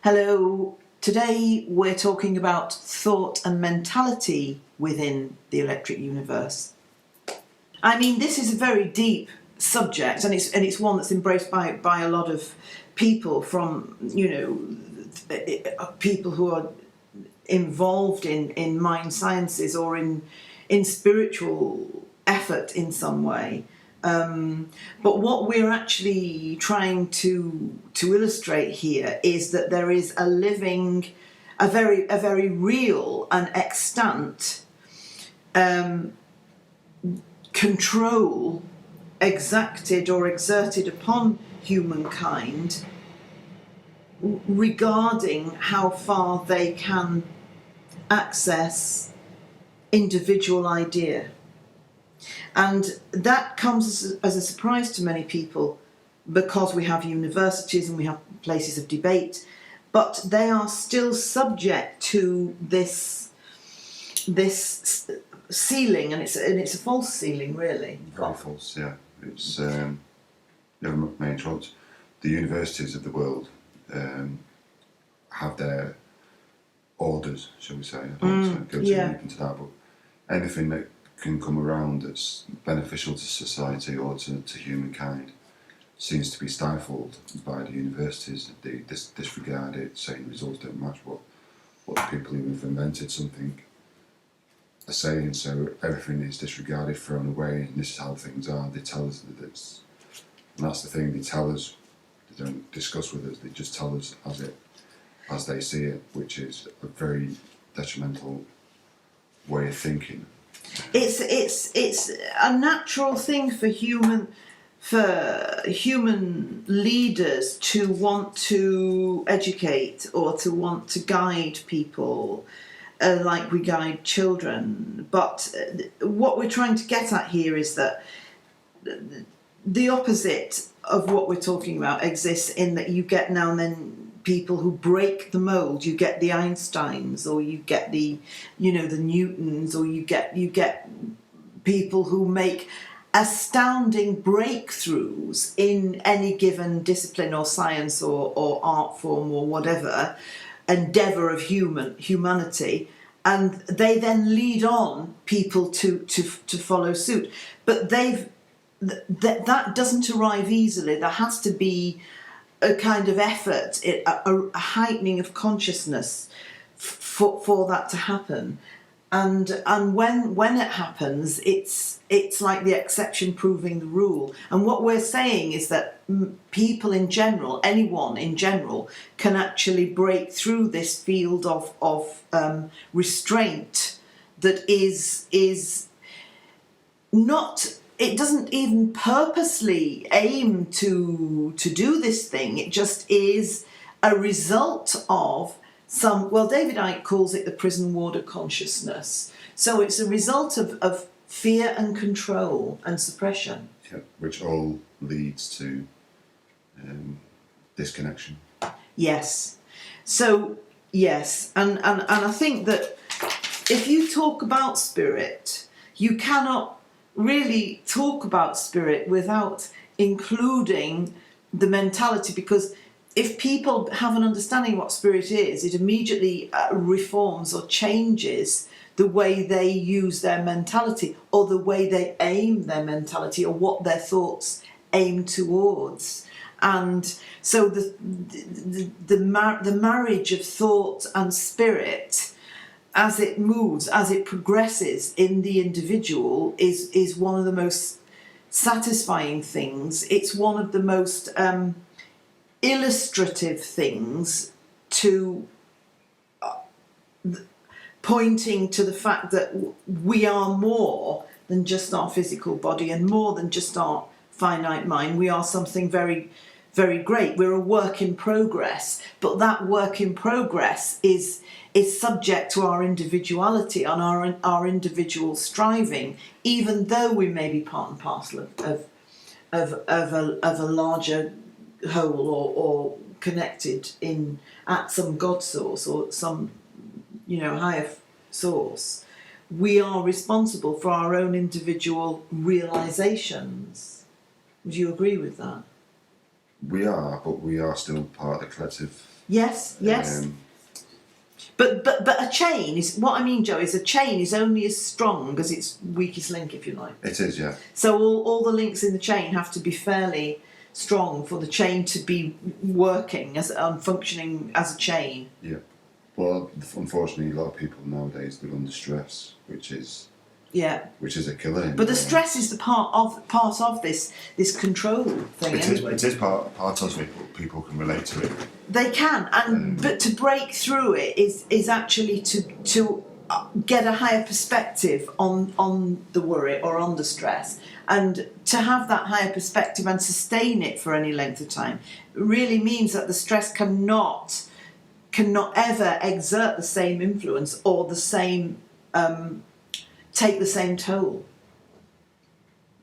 Hello, today we're talking about thought and mentality within the electric universe. I mean, this is a very deep subject, and it's one that's embraced by a lot of people from, people who are involved in mind sciences or in spiritual effort in some way. But what we're actually trying to illustrate here is that there is a very real and extant control exacted or exerted upon humankind regarding how far they can access individual idea. And that comes as a surprise to many people because we have universities and we have places of debate, but they are still subject to this ceiling, and it's a false ceiling, really. Very false, yeah. It's never mind what. The universities of the world have their orders, shall we say. I don't want to go too deep into that, but anything that can come around that's beneficial to society or to humankind seems to be stifled by the universities. They disregard it, saying results don't match what the people who have invented something are saying, so everything is disregarded, thrown away, and this is how things are. They tell us that it's, and that's the thing, they tell us, they don't discuss with us, they just tell us as they see it, which is a very detrimental way of thinking. It's a natural thing for human leaders to want to educate or to want to guide people like we guide children. But what we're trying to get at here is that the opposite of what we're talking about exists in that you get now and then people who break the mold. You get the Einsteins, or you get the Newtons, or you get people who make astounding breakthroughs in any given discipline or science or art form or whatever endeavour of humanity, and they then lead on people to follow suit. But that doesn't arrive easily. There has to be a kind of effort, a heightening of consciousness for that to happen. And when it happens, it's like the exception proving the rule. And what we're saying is that people in general, anyone in general, can actually break through this field of restraint that is not. It doesn't even purposely aim to do this thing. It just is a result of some, well, David Icke calls it the prison warder consciousness. So it's a result of fear and control and suppression. Yeah, which all leads to disconnection. Yes. So, yes. And I think that if you talk about spirit, you cannot really talk about spirit without including the mentality, because if people have an understanding of what spirit is, it immediately reforms or changes the way they use their mentality or the way they aim their mentality or what their thoughts aim towards. And so the marriage of thought and spirit, as it moves, as it progresses in the individual, is one of the most satisfying things. It's one of the most illustrative things to pointing to the fact that we are more than just our physical body and more than just our finite mind. We are something very, very great. We're a work in progress, but that work in progress is subject to our individuality and our individual striving, even though we may be part and parcel of a larger whole or connected at some God source or some higher source. We are responsible for our own individual realizations. Would you agree with that? We are, but we are still part of the collective Yes, yes. But a chain is what I mean, Joe. Is a chain is only as strong as its weakest link, if you like. It is, yeah. So all the links in the chain have to be fairly strong for the chain to be working as functioning as a chain. Yeah. Well, unfortunately, a lot of people nowadays live under stress, which is a killer. But the stress is the part of this control thing. It is part of it. People can relate to it. They can, but to break through it is actually to get a higher perspective on the worry or on the stress, and to have that higher perspective and sustain it for any length of time really means that the stress cannot ever exert the same influence or the same take the same toll.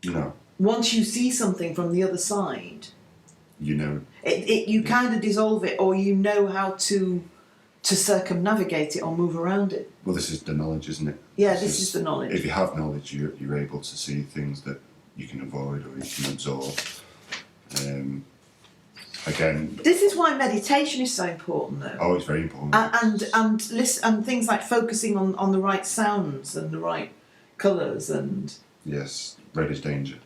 No. Once you see something from the other side, you know, you kind of dissolve it, or you know how to circumnavigate it or move around it. Well, this is the knowledge, isn't it? Yeah, this is the knowledge. If you have knowledge, you're able to see things that you can avoid or you can absorb. Again, this is why meditation is so important, though. Oh, it's very important. And listen, and things like focusing on the right sounds and the right colours and. Yes, red is danger.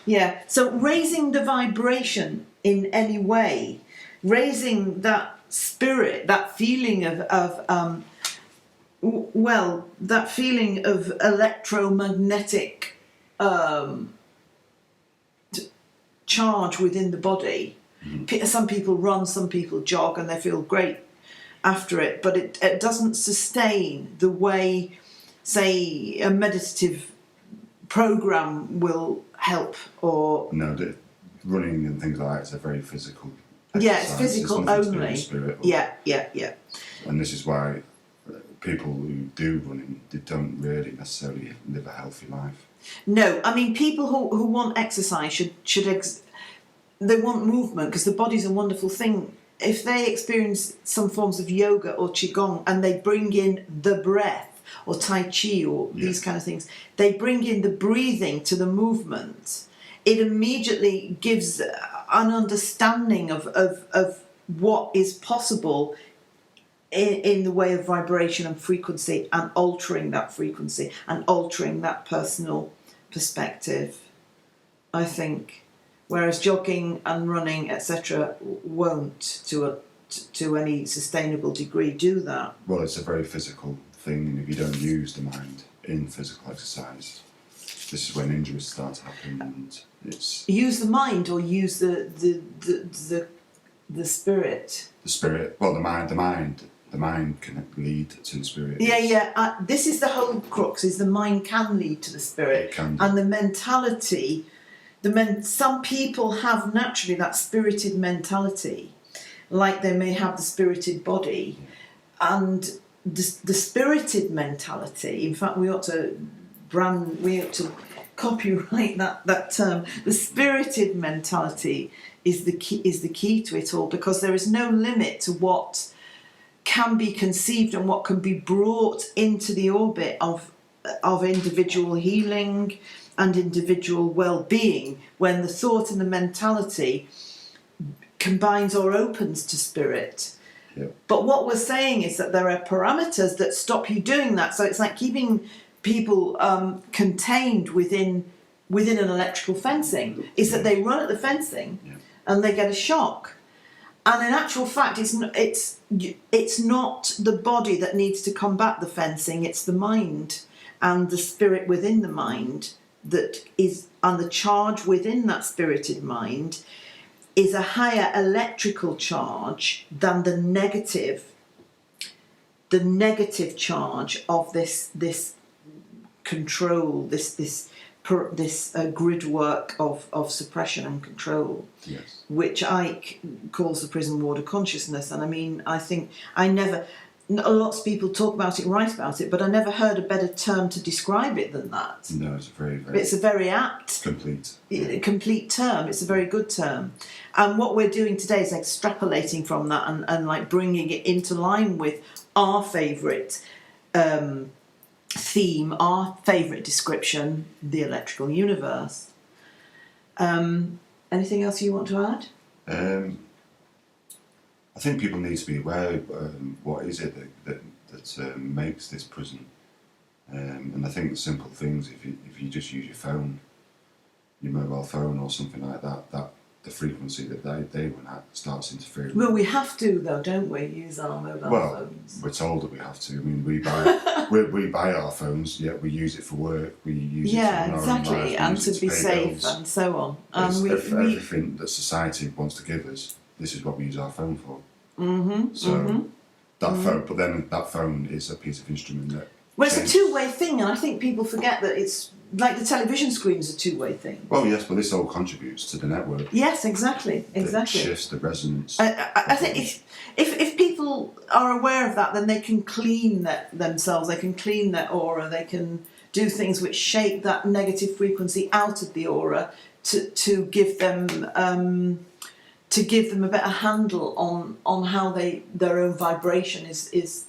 Yeah. So raising the vibration in any way, raising that spirit, that feeling that feeling of electromagnetic charge within the body. Mm-hmm. Some people run, some people jog, and they feel great after it, but it doesn't sustain the way, say, a meditative program will help. Or no, running and things like that is a very physical exercise. Yeah, it's physical only. Yeah. And this is why people who do running, they don't really necessarily live a healthy life. No, I mean, people who want exercise should they want movement, because the body's a wonderful thing. If they experience some forms of yoga or qigong and they bring in the breath, or tai chi, or these kind of things, they bring in the breathing to the movement, it immediately gives an understanding of what is possible in the way of vibration and frequency, and altering that frequency and altering that personal perspective, I think. Whereas jogging and running, etc., won't, to any sustainable degree, do that. Well, it's a very physical thing, and if you don't use the mind in physical exercise, this is when injuries start to happen, and it's... Use the mind, or use the spirit? The spirit, well, the mind can lead to the spirit. Yeah. This is the whole crux, is the mind can lead to the spirit. It can. And the mentality... some people have naturally that spirited mentality, like they may have the spirited body, and the spirited mentality. In fact, we ought to copyright that term. The spirited mentality is the key to it all, because there is no limit to what can be conceived and what can be brought into the orbit of individual healing and individual well-being, when the thought and the mentality combines or opens to spirit. Yep. But what we're saying is that there are parameters that stop you doing that. So it's like keeping people contained within an electrical fencing, is that they run at the fencing and they get a shock. And in actual fact, it's not the body that needs to combat the fencing, it's the mind and the spirit within the mind that is, and the charge within that spirited mind is a higher electrical charge than the negative charge of this control, this grid work of suppression and control, which Ike calls the prison ward of consciousness. And I mean, I think lots of people talk about it, write about it, but I never heard a better term to describe it than that. No, it's it's a very apt, complete term. It's a very good term. And what we're doing today is extrapolating from that and like bringing it into line with our favourite theme, our favourite description, the electrical universe. Anything else you want to add? I think people need to be aware of what is it that makes this prison. And I think the simple things, if you just use your phone, your mobile phone or something like that, the frequency that they run at starts interfering. Well, we have to, though, don't we, use our mobile phones? We're told that we have to. I mean, we buy we buy our phones, yet we use it for work. We use it for our own exactly, lives, and to be pay safe bills. and so on. Everything that society wants to give us, this is what we use our phone for. Phone, but then that phone is a piece of instrument that. Well, it's a two-way thing, and I think people forget that it's like the television screen's a two-way thing. Well, yes, but this all contributes to the network. Yes, exactly. It shifts the resonance. I think if people are aware of that, then they can clean themselves, they can clean their aura, they can do things which shape that negative frequency out of the aura to give them a better handle on how their own vibration is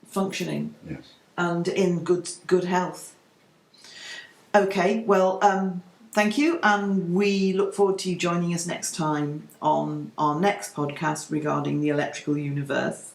functioning. Yes. And in good health. Okay, well, thank you, and we look forward to you joining us next time on our next podcast regarding the electrical universe.